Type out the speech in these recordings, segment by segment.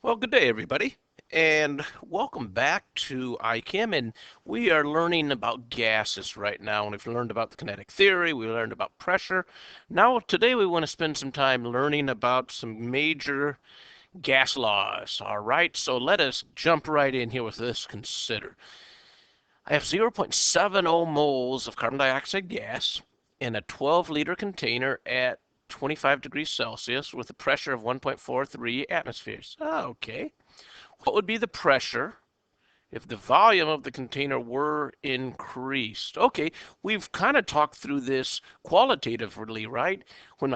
Well, good day, everybody, and welcome back to Chem. And we are learning about gases right now. And we've learned about the kinetic theory, we learned about pressure. Now, today we want to spend some time learning about some major gas laws. All right, so let us jump right in here with this. Consider I have 0.70 moles of carbon dioxide gas in a 12-liter container at 25 degrees Celsius with a pressure of 1.43 atmospheres. Okay. What would be the pressure if the volume of the container were increased? Okay, we've kind of talked through this qualitatively, right? When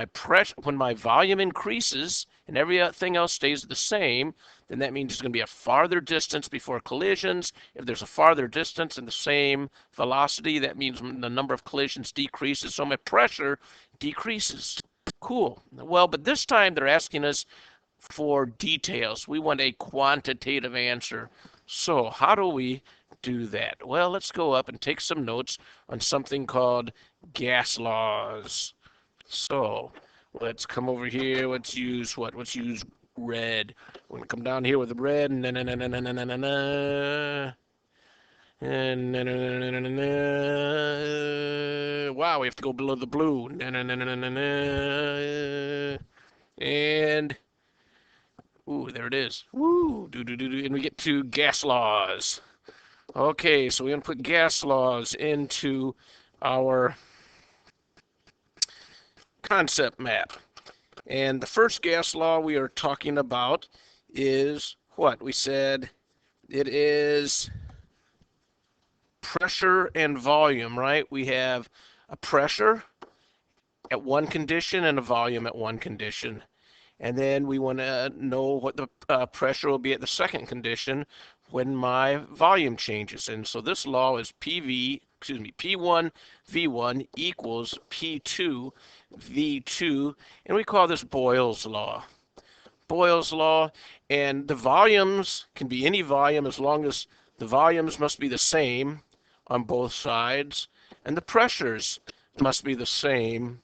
my volume increases and everything else stays the same, then that means there's going to be a farther distance before collisions. If there's a farther distance and the same velocity, that means the number of collisions decreases, so my pressure decreases. Cool. Well, but this time they're asking us for details. We want a quantitative answer. So how do we do that? Well, let's go up and take some notes on something called gas laws. So let's come over here. Let's use what? Let's use red. We're going to come down here with the red. Wow, we have to go below the blue. And ooh, there it is. Woo, and we get to gas laws. Okay, so we're going to put gas laws into our concept map. And the first gas law we are talking about is what? We said it is pressure and volume, right? We have a pressure at one condition and a volume at one condition. And then we want to know what the pressure will be at the second condition when my volume changes. And so this law is P1 V1 equals P2 V2, and we call this Boyles law. Boyles law, and the volumes can be any volume as long as the volumes must be the same on both sides, and the pressures must be the same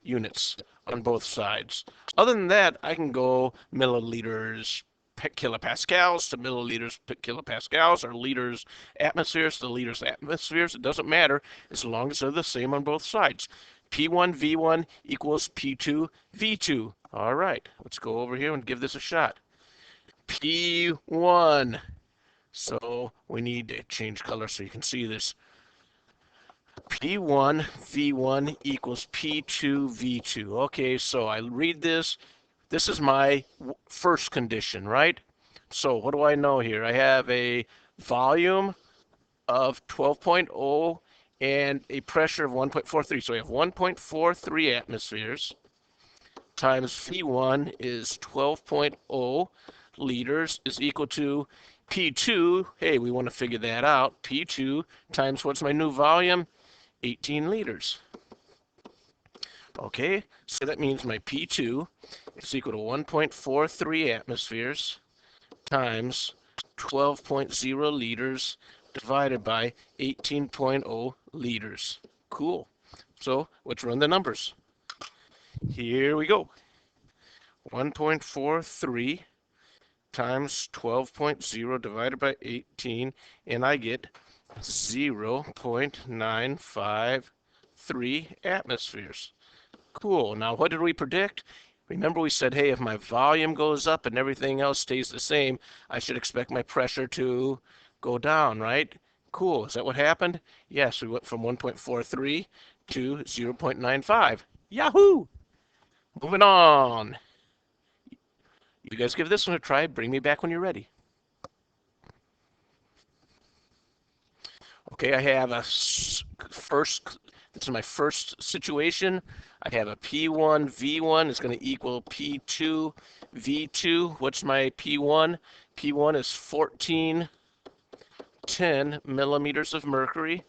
units on both sides. Other than that, I can go milliliters kilopascals to milliliters kilopascals, or liters atmospheres to liters atmospheres. It doesn't matter as long as they're the same on both sides. P1 V1 equals P2 V2. All right, let's go over here and give this a shot. P1. So we need to change color so you can see this. P1 V1 equals P2 V2. Okay, so I read this. This is my first condition, right? So what do I know here? I have a volume of 12.0 and a pressure of 1.43. So I have 1.43 atmospheres times V1 is 12.0 liters is equal to P2. Hey, we want to figure that out. P2 times what's my new volume? 18 liters. Okay, so that means my P2 is equal to 1.43 atmospheres times 12.0 liters divided by 18.0 liters. Cool. So let's run the numbers. Here we go. 1.43 times 12.0 divided by 18, and I get 0.953 atmospheres. Cool. Now, what did we predict? Remember we said, hey, if my volume goes up and everything else stays the same, I should expect my pressure to go down, right? Cool. Is that what happened? Yes, we went from 1.43 to 0.95. Yahoo! Moving on. You guys give this one a try. Bring me back when you're ready. Okay, I have a first, this is my first situation. I have a P1 V1 is going to equal P2 V2. What's my P1? P1 is 1410 millimeters of mercury.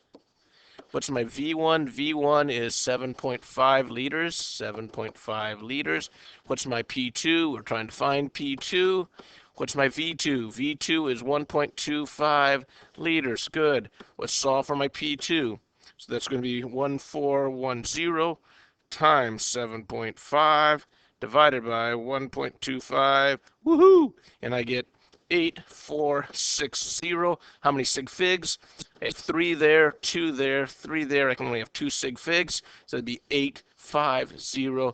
What's my V1? V1 is 7.5 liters. 7.5 liters. What's my P2? We're trying to find P2. What's my V2? V2 is 1.25 liters. Good. Let's solve for my P2. So that's going to be 1410 times 7.5 divided by 1.25. Woohoo! And I get 8460. How many sig figs? I have 3 there, 2 there, 3 there. I can only have 2 sig figs, so it'd be 8500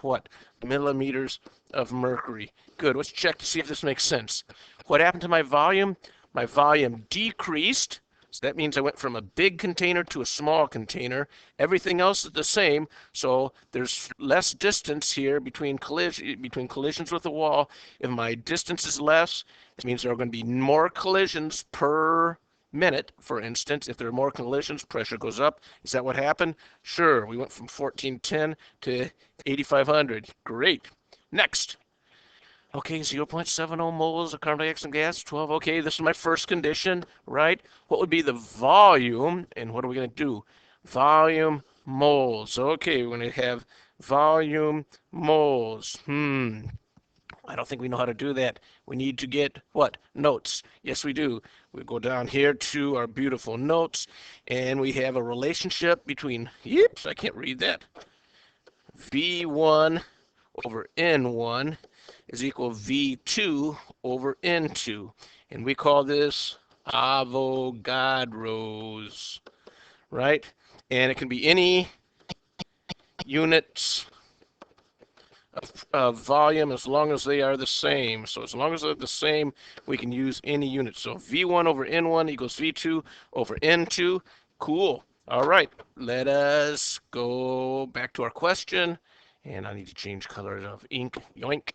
what? Millimeters of mercury. Good. Let's check to see if this makes sense. What happened to my volume? My volume decreased. So that means I went from a big container to a small container. Everything else is the same, so there's less distance here between collisions with the wall. If my distance is less, it means there are going to be more collisions per minute. For instance, if there are more collisions, pressure goes up. Is that what happened? Sure. We went from 1410 to 8500. Great. Next. Okay, 0.70 moles of carbon dioxide gas, 12. Okay, this is my first condition, right? What would be the volume, and what are we going to do? Volume moles. Okay, we're going to have volume moles. I don't think we know how to do that. We need to get what? Notes. Yes, we do. We go down here to our beautiful notes, and we have a relationship between, yips, I can't read that, V1 over N1 is equal V2 over N2. And we call this Avogadro's, right? And it can be any units of volume as long as they are the same. So as long as they're the same, we can use any unit. So V1 over N1 equals V2 over N2. Cool. All right, let us go back to our question. And I need to change colors of ink. Yoink.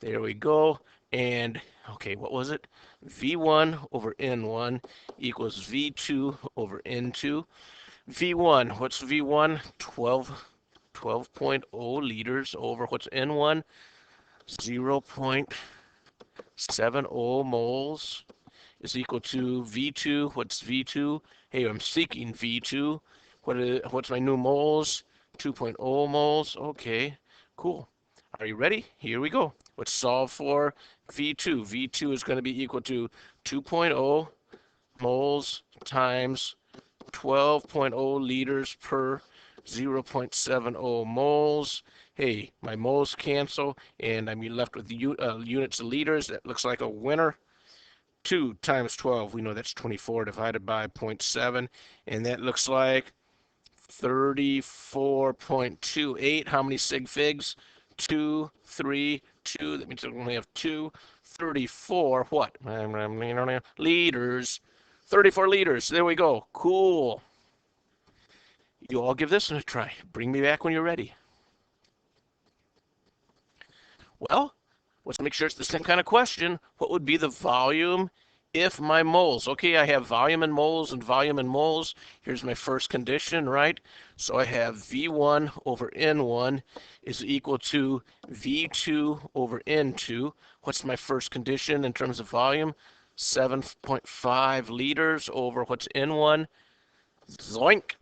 There we go. And, okay, what was it? V1 over N1 equals V2 over N2. V1, what's V1? 12.0 liters over what's N1? 0.70 moles is equal to V2. What's V2? Hey, I'm seeking V2. What's my new moles? 2.0 moles. Okay, cool. Are you ready? Here we go. Let's solve for V2. V2 is going to be equal to 2.0 moles times 12.0 liters per 0.70 moles. Hey, my moles cancel, and I'm left with the units of liters. That looks like a winner. 2 times 12, we know that's 24 divided by 0.7, and that looks like 34.28. How many sig figs? 2, 3, 2. That means I only have 2. 34 what? Liters. 34 liters. There we go. Cool. You all give this a try. Bring me back when you're ready. Well, let's make sure it's the same kind of question. What would be the volume if my moles? Okay, I have volume in moles and volume in moles. Here's my first condition, right? So I have V1 over N1 is equal to V2 over N2. What's my first condition in terms of volume? 7.5 liters over what's N1? Zoink!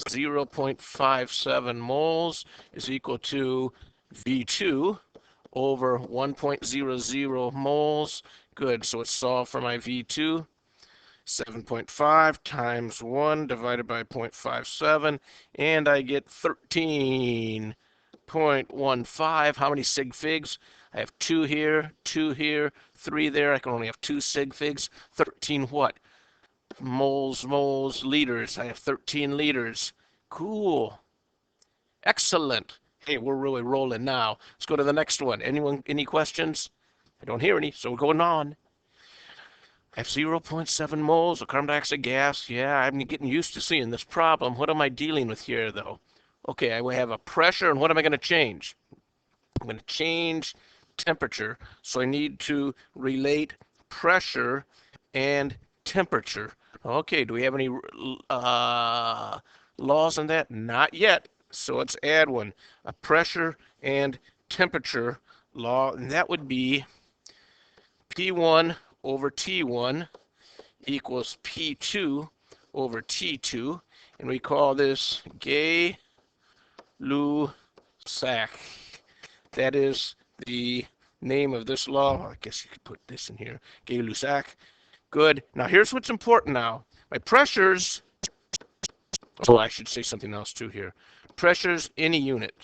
0.57 moles is equal to V2 over 1.00 moles. Good, so it's solved for my V2. 7.5 times 1 divided by 0.57, and I get 13.15. How many sig figs? I have 2 here, 2 here, 3 there. I can only have 2 sig figs. 13 what? Moles, liters. I have 13 liters. Cool. Excellent. Hey, we're really rolling now. Let's go to the next one. Anyone, any questions? I don't hear any, so we're going on. I have 0.7 moles of carbon dioxide gas. Yeah, I'm getting used to seeing this problem. What am I dealing with here, though? Okay, I have a pressure, and what am I going to change? I'm going to change temperature, so I need to relate pressure and temperature. Okay, do we have any laws on that? Not yet. So let's add one. A pressure and temperature law, and that would be P1 over T1 equals P2 over T2, and we call this Gay Lussac. That is the name of this law. I guess you could put this in here. Gay Lussac. Good. Now here's what's important now. My pressures, oh, I should say something else too here. Pressures, any unit.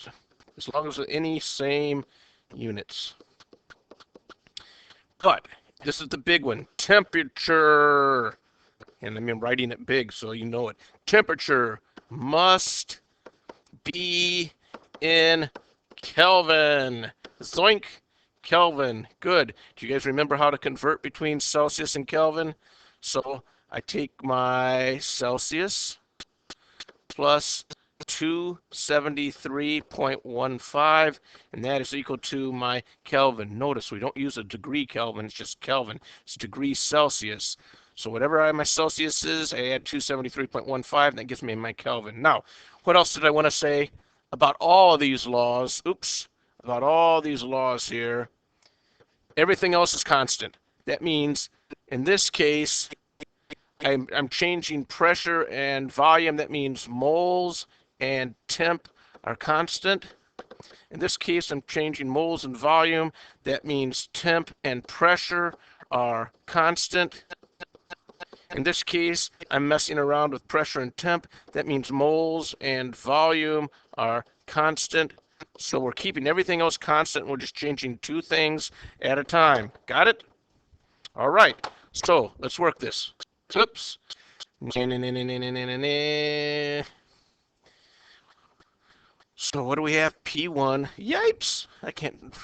as long as any same units. But this is the big one, temperature. And I'm writing it big so you know it. Temperature must be in Kelvin. Zoink, Kelvin. Good. Do you guys remember how to convert between Celsius and Kelvin? So I take my Celsius plus 273.15, and that is equal to my Kelvin. Notice we don't use a degree Kelvin, it's just Kelvin. It's degrees Celsius. So whatever my Celsius is, I add 273.15, and that gives me my Kelvin. Now, what else did I want to say about all of these laws? Oops, about all these laws here. Everything else is constant. That means, in this case, I'm changing pressure and volume. That means moles and temp are constant. In this case, I'm changing moles and volume. That means temp and pressure are constant. In this case, I'm messing around with pressure and temp. That means moles and volume are constant. So we're keeping everything else constant. We're just changing two things at a time. Got it? All right. So let's work this. Oops. So what do we have? P1. Yipes! I can't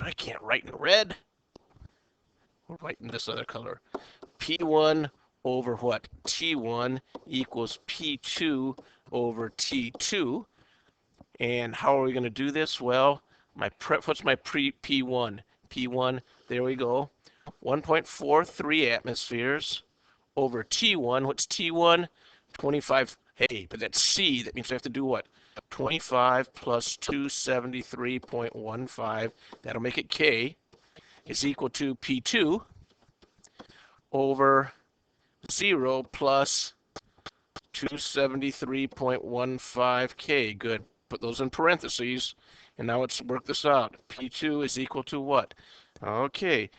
write in red. We're writing this other color. P1 over what? T1 equals P2 over T2. And how are we going to do this? Well, what's my P1? P1, there we go. 1.43 atmospheres over T1. What's T1? 25. Hey, but that's C. That means I have to do what? 25 plus 273.15. That'll make it K is equal to P2 over 0 plus 273.15 K. Good. Put those in parentheses. And now let's work this out. P2 is equal to what? Okay.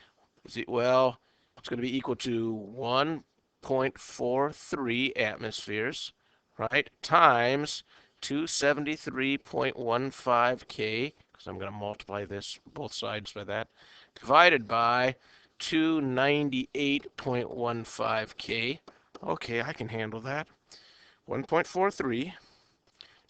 Well, it's going to be equal to 1.43 atmospheres, right, times 273.15 K, because I'm going to multiply this both sides by that, divided by 298.15 K. Okay, I can handle that. 1.43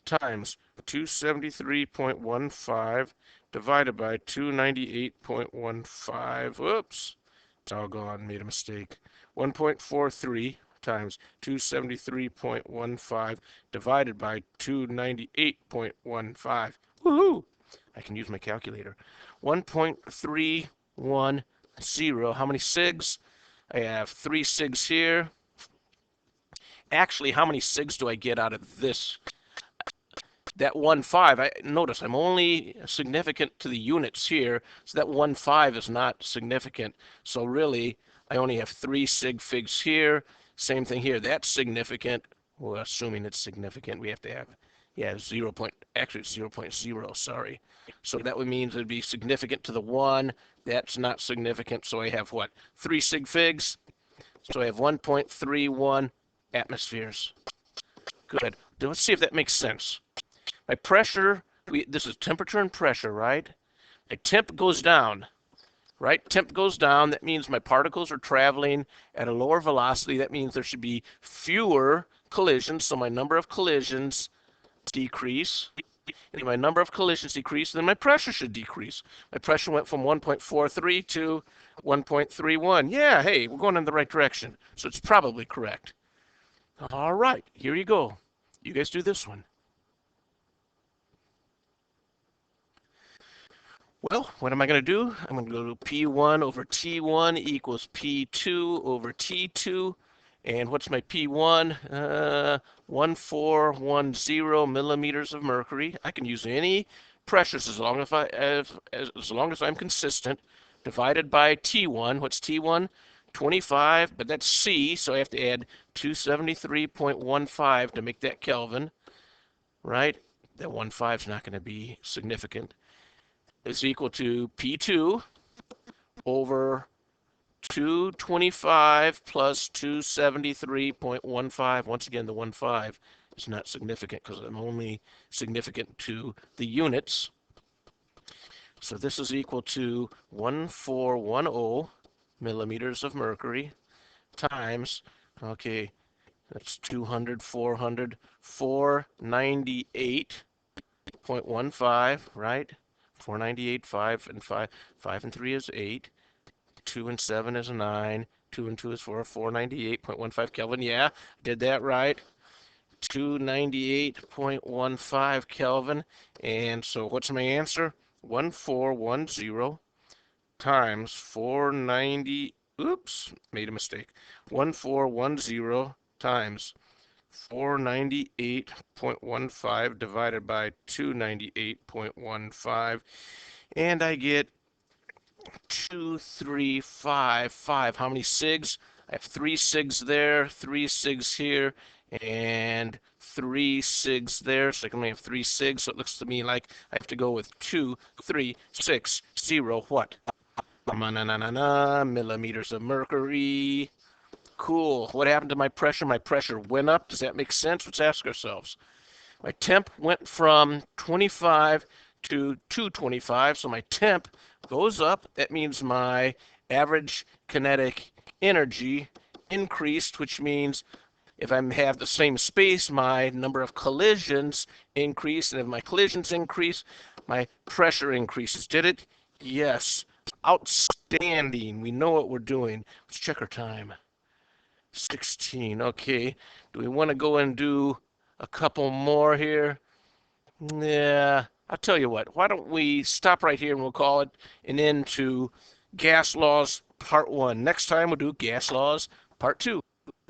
times 273.15 divided by 298.15. Whoops. Doggone, made a mistake. 1.43 times 273.15 divided by 298.15. Woohoo! I can use my calculator. 1.310. How many sigs? I have 3 sigs here. Actually, how many sigs do I get out of this? That 1.5, notice I'm only significant to the units here, so that 1.5 is not significant. So really, I only have 3 sig figs here. Same thing here. That's significant. Well, assuming it's significant, we have to have, yeah, 0. Actually, it's 0.0, sorry. So that would mean it'd be significant to the 1. That's not significant, so I have what? 3 sig figs. So I have 1.31 atmospheres. Good. Let's see if that makes sense. My pressure, this is temperature and pressure, right? My temp goes down, right? Temp goes down. That means my particles are traveling at a lower velocity. That means there should be fewer collisions. So my number of collisions decrease. And if my number of collisions decrease, then my pressure should decrease. My pressure went from 1.43 to 1.31. Yeah, hey, we're going in the right direction. So it's probably correct. All right, here you go. You guys do this one. Well, what am I going to do? I'm going to go to P1 over T1 equals P2 over T2. And what's my P1? 1410 millimeters of mercury. I can use any pressures as long as I'm consistent. Divided by T1. What's T1? 25, but that's C, so I have to add 273.15 to make that Kelvin, right? That 1.5 is not going to be significant. Is equal to P2 over 225 plus 273.15. Once again, the 1.5 is not significant because I'm only significant to the units. So this is equal to 1410 millimeters of mercury times, okay, that's 200, 400, 498.15, right? 498, 5 and 5, 5 and 3 is 8, 2 and 7 is 9, 2 and 2 is 4, 498.15 Kelvin. Yeah, did that right. 298.15 Kelvin. And so what's my answer? 1410 times 490, oops, made a mistake. 1410 times 498.15 divided by 298.15, and I get 2355. How many sigs? I have 3 sigs there, 3 sigs here, and 3 sigs there. So I can only have 3 sigs. So it looks to me like I have to go with 2360. What? Millimeters of mercury. Cool. What happened to my pressure? My pressure went up. Does that make sense? Let's ask ourselves. My temp went from 25 to 225, so my temp goes up. That means my average kinetic energy increased, which means if I have the same space, my number of collisions increase, and if my collisions increase, my pressure increases. Did it? Yes. Outstanding. We know what we're doing. Let's check our time. 16. Okay. Do we want to go and do a couple more here? Yeah. I'll tell you what. Why don't we stop right here and we'll call it an end to gas laws part 1. Next time we'll do gas laws part 2.